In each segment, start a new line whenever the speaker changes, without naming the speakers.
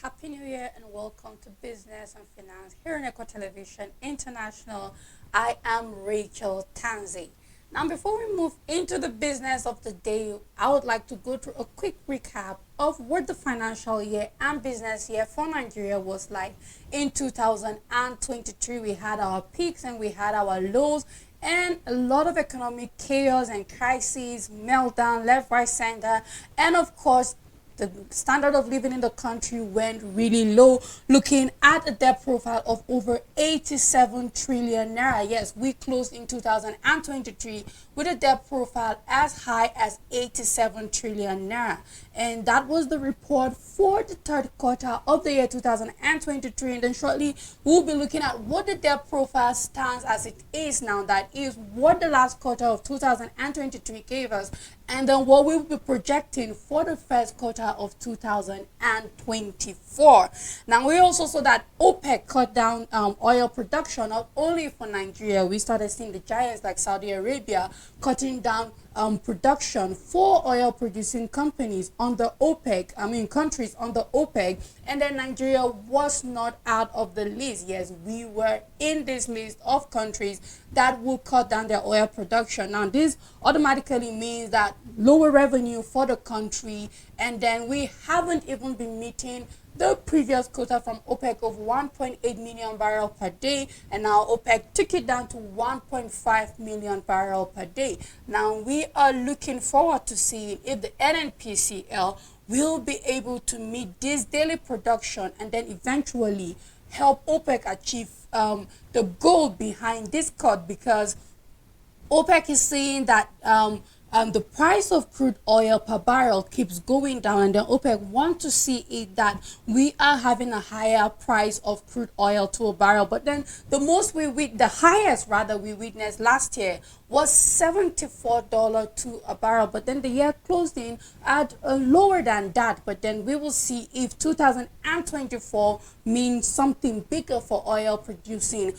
Happy New Year and welcome to Business and Finance here on Eco Television International. I am Rachel Tanzi. Now, before we move into the business of the day, I would like to go through a quick recap of what the financial year and business year for Nigeria was like. In 2023, we had our peaks and we had our lows, and a lot of economic chaos and crises, meltdown, left, right, center, and of course, the standard of living in the country went really low, looking at a debt profile of over 87 trillion naira. Yes, we closed in 2023 with a debt profile as high as 87 trillion naira. And that was the report for the third quarter of the year 2023. And then shortly, we'll be looking at what the debt profile stands as it is now. That is what the last quarter of 2023 gave us, and then what we'll be projecting for the first quarter of 2024. Now, we also saw that OPEC cut down oil production, not only for Nigeria. We started seeing the giants like Saudi Arabia cutting down production for oil producing companies on the countries on the OPEC, and then Nigeria was not out of the list. Yes, we were in this list of countries that will cut down their oil production. Now, this automatically means that lower revenue for the country, and then we haven't even been meeting the previous quota from OPEC of 1.8 million barrels per day, and now OPEC took it down to 1.5 million barrels per day. Now we are looking forward to seeing if the NNPCL will be able to meet this daily production and then eventually help OPEC achieve the goal behind this cut, because OPEC is saying that the price of crude oil per barrel keeps going down, and then OPEC want to see it that we are having a higher price of crude oil to a barrel. But then the highest rather we witnessed last year was $74 to a barrel, but then the year closed in at lower than that. But then we will see if 2024 means something bigger for oil producing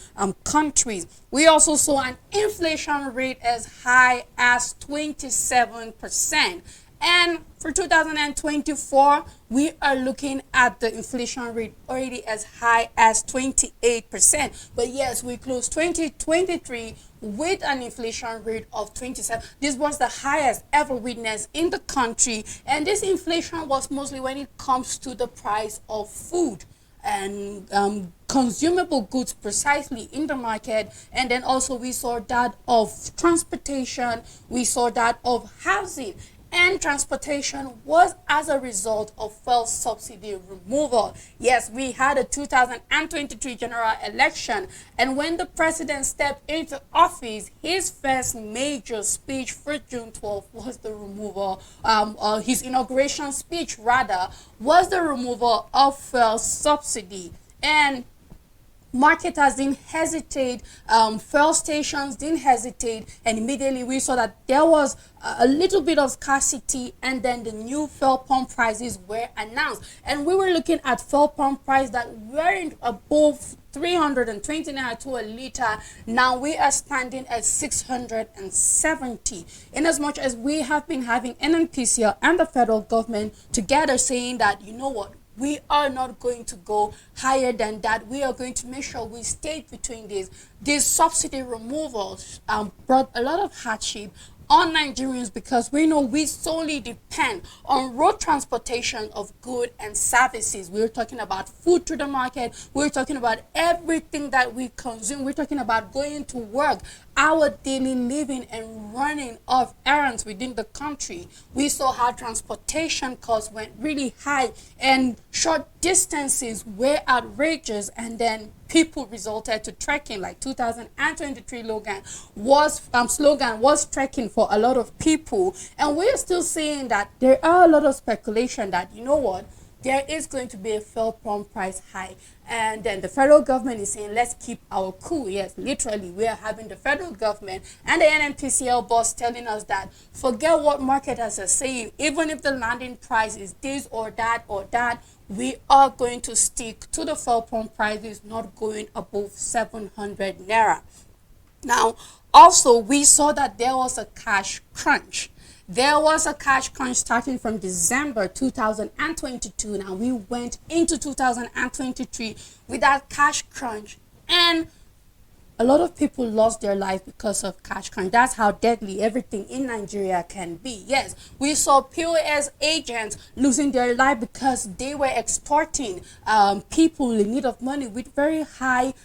countries. We also saw an inflation rate as high as 27%. And for 2024, we are looking at the inflation rate already as high as 28%. But yes, we closed 2023 with an inflation rate of 27. This was the highest ever witnessed in the country. And this inflation was mostly when it comes to the price of food and consumable goods precisely in the market. And then also we saw that of transportation, we saw that of housing, and transportation was as a result of fuel subsidy removal. Yes, we had a 2023 general election, and when the president stepped into office, his first major speech for June 12th was the removal, his inauguration speech rather, was the removal of fuel subsidy. And marketers didn't hesitate, fuel stations didn't hesitate, and immediately we saw that there was a little bit of scarcity, and then the new fuel pump prices were announced, and we were looking at fuel pump price that weren't above 320 naira to a liter. Now we are standing at 670. In as much as we have been having NNPCL and the federal government together saying that, you know what, we are not going to go higher than that. We are going to make sure we stay between these. These subsidy removals brought a lot of hardship on Nigerians, because we know we solely depend on road transportation of goods and services. We're talking about food to the market. We're talking about everything that we consume. We're talking about going to work, our daily living, and running of errands within the country. We saw how transportation costs went really high, and short distances were outrageous, and then people resorted to trekking. Like 2023 slogan was trekking for a lot of people, and we're still saying that there are a lot of speculation that, you know what, there is going to be a fuel pump price hike, and then the federal government is saying let's keep our cool. Yes, literally we are having the federal government and the NNPCL boss telling us that forget what marketers are saying, even if the landing price is this or that, we are going to stick to the fuel pump prices not going above 700 naira. Now also we saw that there was a cash crunch. There was a cash crunch starting from December 2022. Now we went into 2023 with that cash crunch, and a lot of people lost their life because of cash crunch. That's how deadly everything in Nigeria can be. Yes, we saw POS agents losing their life because they were extorting people in need of money with very high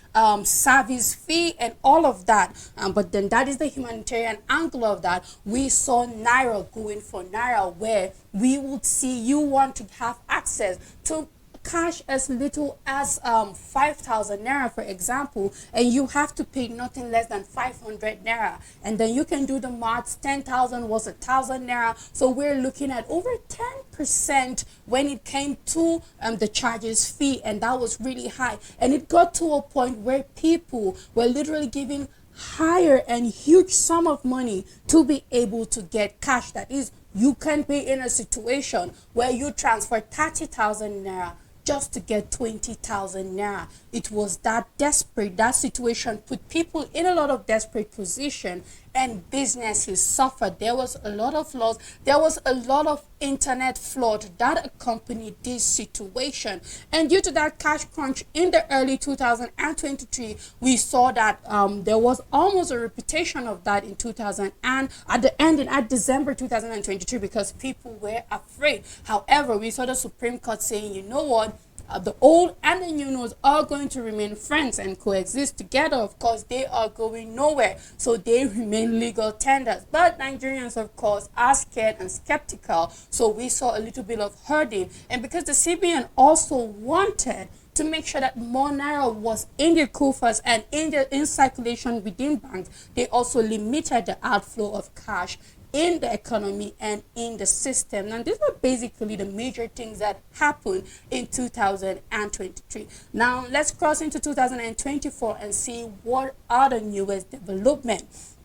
service fee and all of that. But then that is the humanitarian angle of that. We saw Naira going for Naira, where we would see you want to have access to cash as little as 5,000 naira, for example, and you have to pay nothing less than 500 naira, and then you can do the maths. 10,000 was 1,000 naira, so we're looking at over 10% when it came to the charges fee, and that was really high. And it got to a point where people were literally giving higher and huge sum of money to be able to get cash. That is, you can be in a situation where you transfer 30,000 naira just to get 20,000 naira. It was that desperate. That situation put people in a lot of desperate position, and businesses suffered. There was a lot of loss. There was a lot of internet flood that accompanied this situation. And due to that cash crunch in the early 2023, we saw that there was almost a repetition of that in 2000 and at the ending at December 2023, because people were afraid. However, we saw the Supreme Court saying, you know what? The old and the new notes are going to remain friends and coexist together. Of course, they are going nowhere, so they remain legal tenders. But Nigerians, of course, are scared and skeptical, so we saw a little bit of herding. And because the CBN also wanted to make sure that more naira was in the coffers and in circulation within banks, they also limited the outflow of cash in the economy and in the system. And these were basically the major things that happened in 2023. Now let's cross into 2024 and see what are the newest developments.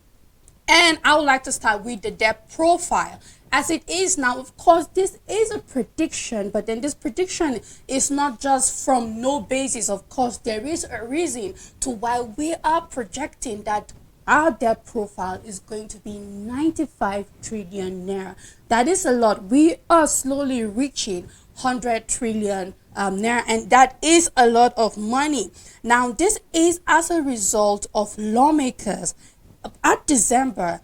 And I would like to start with the debt profile. As it is now, of course, this is a prediction, but then this prediction is not just from no basis. Of course, there is a reason to why we are projecting that our debt profile is going to be 95 trillion naira. That is a lot. We are slowly reaching 100 trillion naira, and that is a lot of money. Now, this is as a result of lawmakers at December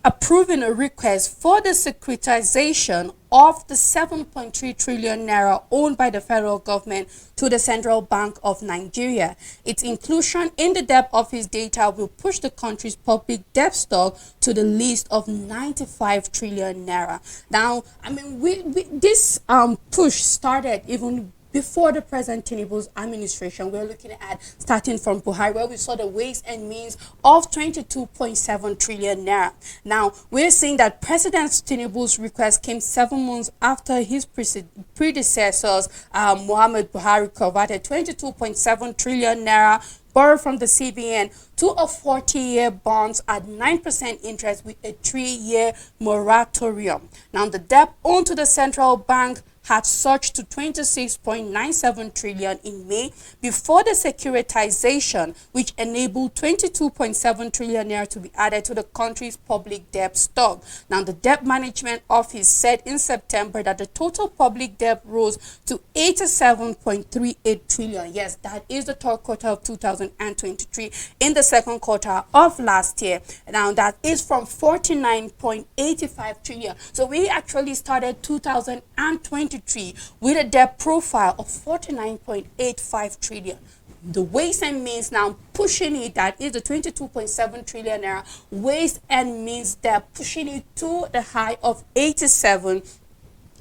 approving a request for the securitization of the 7.3 trillion naira owned by the federal government to the Central Bank of Nigeria. Its inclusion in the debt office data will push the country's public debt stock to the list of 95 trillion naira. Now, I mean, this push started even before the present Tinubu's administration. We're looking at starting from Buhari, where we saw the ways and means of 22.7 trillion naira. Now, we're seeing that President Tinubu's request came 7 months after his predecessors, Muhammad Buhari, converted 22.7 trillion naira borrowed from the CBN to a 40-year bonds at 9% interest with a 3-year moratorium. Now, the debt owed to the central bank had surged to 26.97 trillion in May before the securitization, which enabled 22.7 trillion naira to be added to the country's public debt stock. Now, the Debt Management Office said in September that the total public debt rose to 87.38 trillion. Yes, that is the third quarter of 2023 in the second quarter of last year. Now, that is from 49.85 trillion. So we actually started 2023 with a debt profile of 49.85 trillion. The ways and means now pushing it, that is the 22.7 trillion naira ways and means, they're pushing it to the high of 87.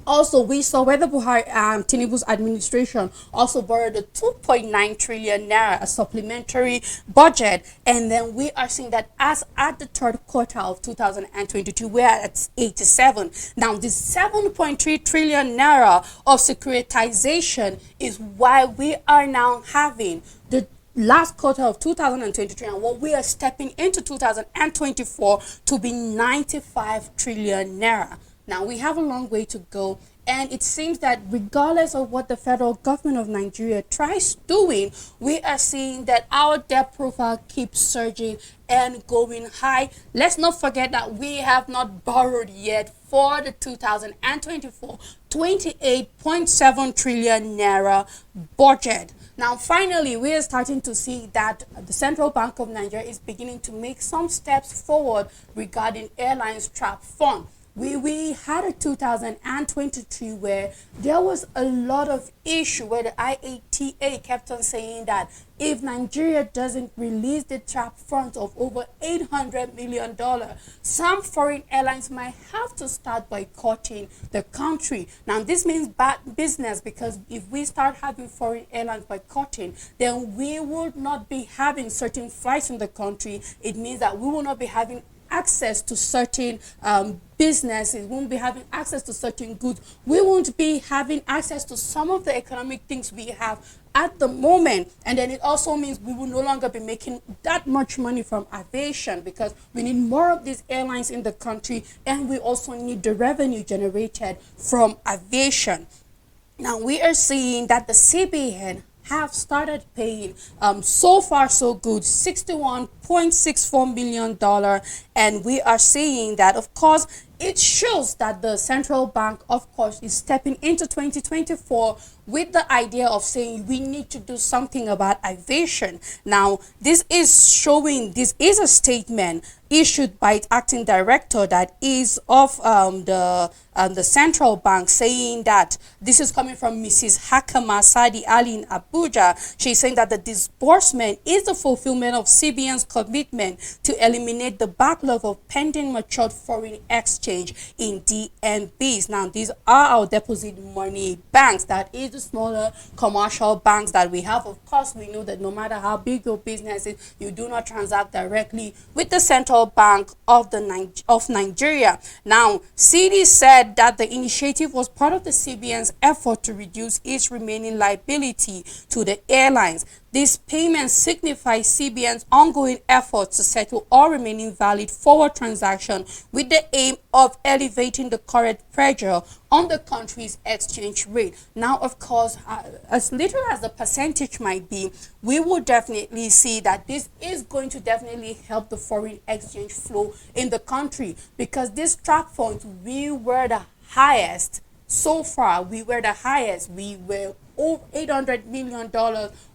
Also, we saw where the Buhari Tinubu's administration also borrowed a 2.9 trillion naira, a supplementary budget, and then we are seeing that as at the third quarter of 2022, we're at 87. Now, this 7.3 trillion naira of securitization is why we are now having the last quarter of 2023 and what we are stepping into 2024 to be 95 trillion naira. Now, we have a long way to go, and it seems that regardless of what the federal government of Nigeria tries doing, we are seeing that our debt profile keeps surging and going high. Let's not forget that we have not borrowed yet for the 2024 28.7 trillion naira budget. Now, finally, we are starting to see that the Central Bank of Nigeria is beginning to make some steps forward regarding airlines trap fund. We had a 2023 where there was a lot of issue where the IATA kept on saying that if Nigeria doesn't release the trap funds of over $800 million, some foreign airlines might have to start boycotting the country. Now, this means bad business, because if we start having foreign airlines boycotting, then we will not be having certain flights in the country. It means that we will not be having access to certain businesses, won't be having access to certain goods. We won't be having access to some of the economic things we have at the moment. And then it also means we will no longer be making that much money from aviation, because we need more of these airlines in the country, and we also need the revenue generated from aviation. Now, we are seeing that the CBN have started paying, so far so good, $61.64 million, and we are seeing that, of course, it shows that the central bank, of course, is stepping into 2024 with the idea of saying we need to do something about aviation. Now, this is showing, this is a statement issued by its acting director, that is of the central bank, saying that this is coming from Mrs. Hakama Sadi Ali in Abuja. She's saying that the disbursement is the fulfillment of CBN's commitment to eliminate the backlog of pending matured foreign exchange in DMBs. Now, these are our deposit money banks. That is the smaller commercial banks that we have. Of course, we know that no matter how big your business is, you do not transact directly with the Central Bank of Nigeria. Now, CD said that the initiative was part of the CBN's effort to reduce its remaining liability to the airlines. This payment signifies CBN's ongoing efforts to settle all remaining valid forward transactions with the aim of elevating the current pressure on the country's exchange rate. Now, of course, as little as the percentage might be, we will definitely see that this is going to definitely help the foreign exchange flow in the country, because this trap funds, we were the highest so far. We were the highest. We were over $800 million.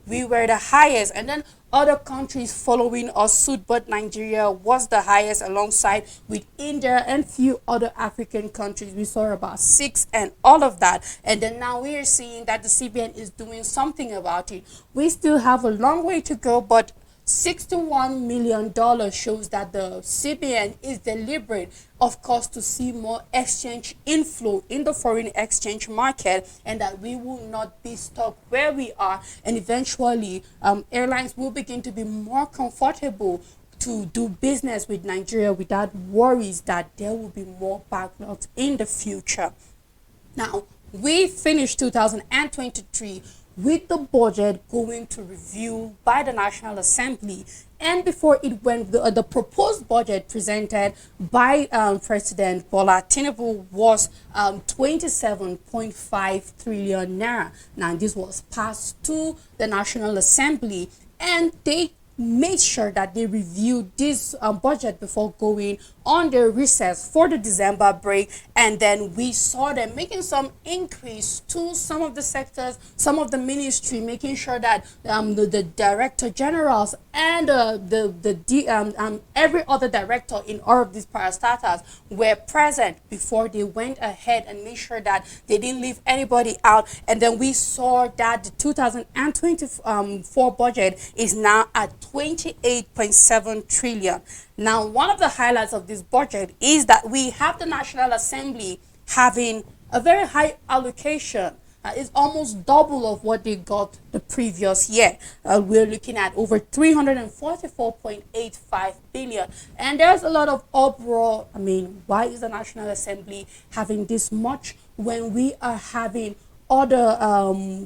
We were the highest, and then other countries following us suit, but Nigeria was the highest, alongside with India and few other African countries. We saw about 6 and all of that, and then now we are seeing that the CBN is doing something about it. We still have a long way to go, but $61 million shows that the CBN is deliberate, of course, to see more exchange inflow in the foreign exchange market, and that we will not be stuck where we are, and eventually airlines will begin to be more comfortable to do business with Nigeria without worries that there will be more backlogs in the future. Now, we finished 2023 with the budget going to review by the National Assembly, and before it went, the proposed budget presented by President Bola Tinubu was 27.5 trillion naira. Now, this was passed to the National Assembly, and they made sure that they reviewed this budget before going on their recess for the December break, and then we saw them making some increase to some of the sectors, some of the ministry, making sure that the director generals and every other director in all of these parastatals were present before they went ahead and made sure that they didn't leave anybody out. And then we saw that the 2024 budget is now at 28.7 trillion. Now, one of the highlights of this budget is that we have the National Assembly having a very high allocation. It's almost double of what they got the previous year. We're looking at over 344.85 billion. And there's a lot of uproar. I mean, why is the National Assembly having this much when we are having other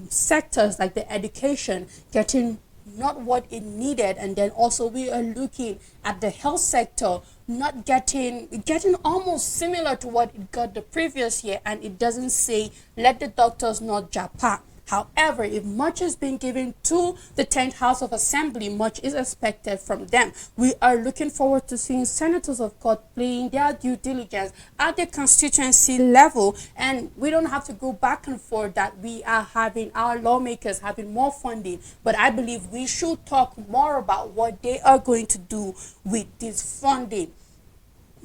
sectors like the education getting not what it needed, and then also we are looking at the health sector not getting almost similar to what it got the previous year, and it doesn't say let the doctors not japa. However, if much is being given to the 10th House of Assembly, much is expected from them. We are looking forward to seeing senators of God playing their due diligence at the constituency level, and we don't have to go back and forth that we are having our lawmakers having more funding, but I believe we should talk more about what they are going to do with this funding.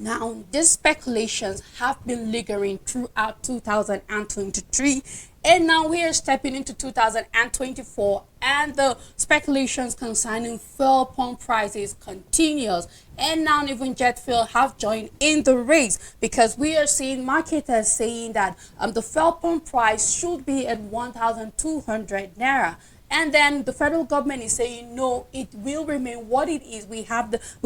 Now, these speculations have been lingering throughout 2023, and now we are stepping into 2024, and the speculations concerning fuel pump prices continues. And now even jet fuel have joined in the race, because we are seeing marketers saying that the fuel pump price should be at 1,200 naira. And then the federal government is saying no, it will remain what it is. We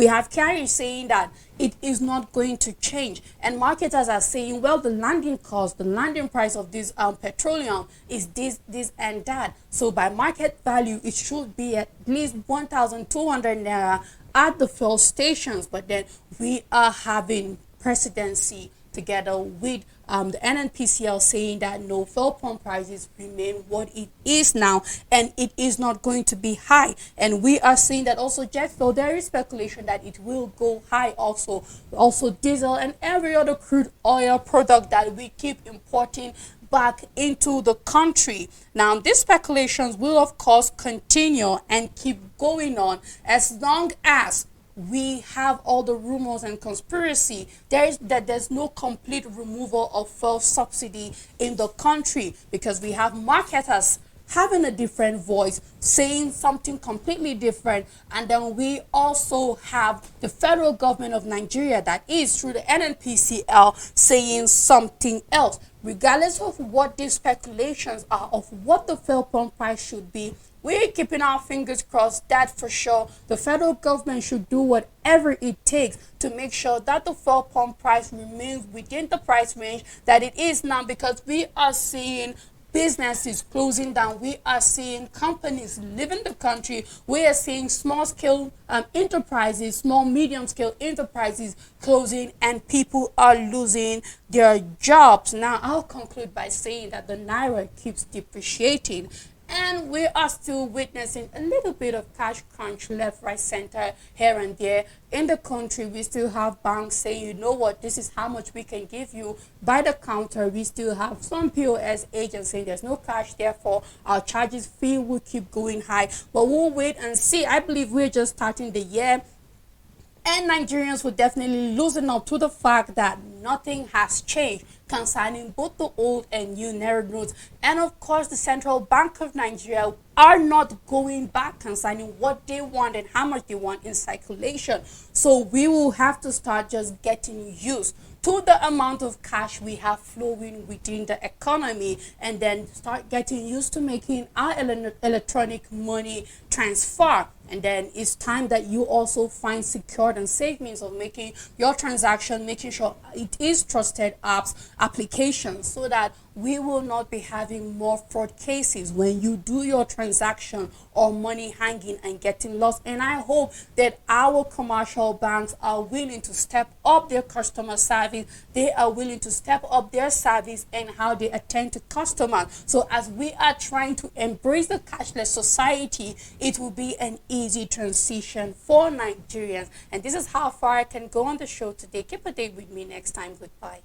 have carriers saying that it is not going to change, and marketers are saying, well, the landing cost, the landing price of this petroleum is this and that. So by market value, it should be at least 1,200 naira at the fuel stations. But then we are having presidency together with the NNPCL saying that no, fuel pump prices remain what it is now, and it is not going to be high. And we are seeing that also jet fuel, there is speculation that it will go high also. Also diesel and every other crude oil product that we keep importing back into the country. Now, these speculations will of course continue and keep going on as long as we have all the rumors and conspiracy there's no complete removal of fuel subsidy in the country, because we have marketers having a different voice saying something completely different, and then we also have the federal government of Nigeria, that is through the NNPCL, saying something else. Regardless of what these speculations are of what the fuel pump price should be, we're keeping our fingers crossed that for sure the federal government should do whatever it takes to make sure that the fuel pump price remains within the price range that it is now, because we are seeing businesses closing down. We are seeing companies leaving the country. We are seeing small scale enterprises, small medium scale enterprises closing, and people are losing their jobs. Now, I'll conclude by saying that the Naira keeps depreciating, and we are still witnessing a little bit of cash crunch left, right, center, here and there. In the country, we still have banks saying, you know what, this is how much we can give you by the counter. We still have some POS agents saying there's no cash, therefore our charges fee will keep going high. But we'll wait and see. I believe we're just starting the year, and Nigerians will definitely loosen up to the fact that nothing has changed concerning both the old and new Naira notes. And of course, the Central Bank of Nigeria are not going back concerning what they want and how much they want in circulation. So we will have to start just getting used to the amount of cash we have flowing within the economy, and then start getting used to making our electronic money transfer. And then it's time that you also find secured and safe means of making your transaction, making sure it is trusted applications, so that we will not be having more fraud cases when you do your transaction or money hanging and getting lost. And I hope that our commercial banks are willing to step up their customer service. They are willing to step up their service and how they attend to customers. So as we are trying to embrace the cashless society, it will be an easy transition for Nigerians. And this is how far I can go on the show today. Keep a date with me next time. Goodbye.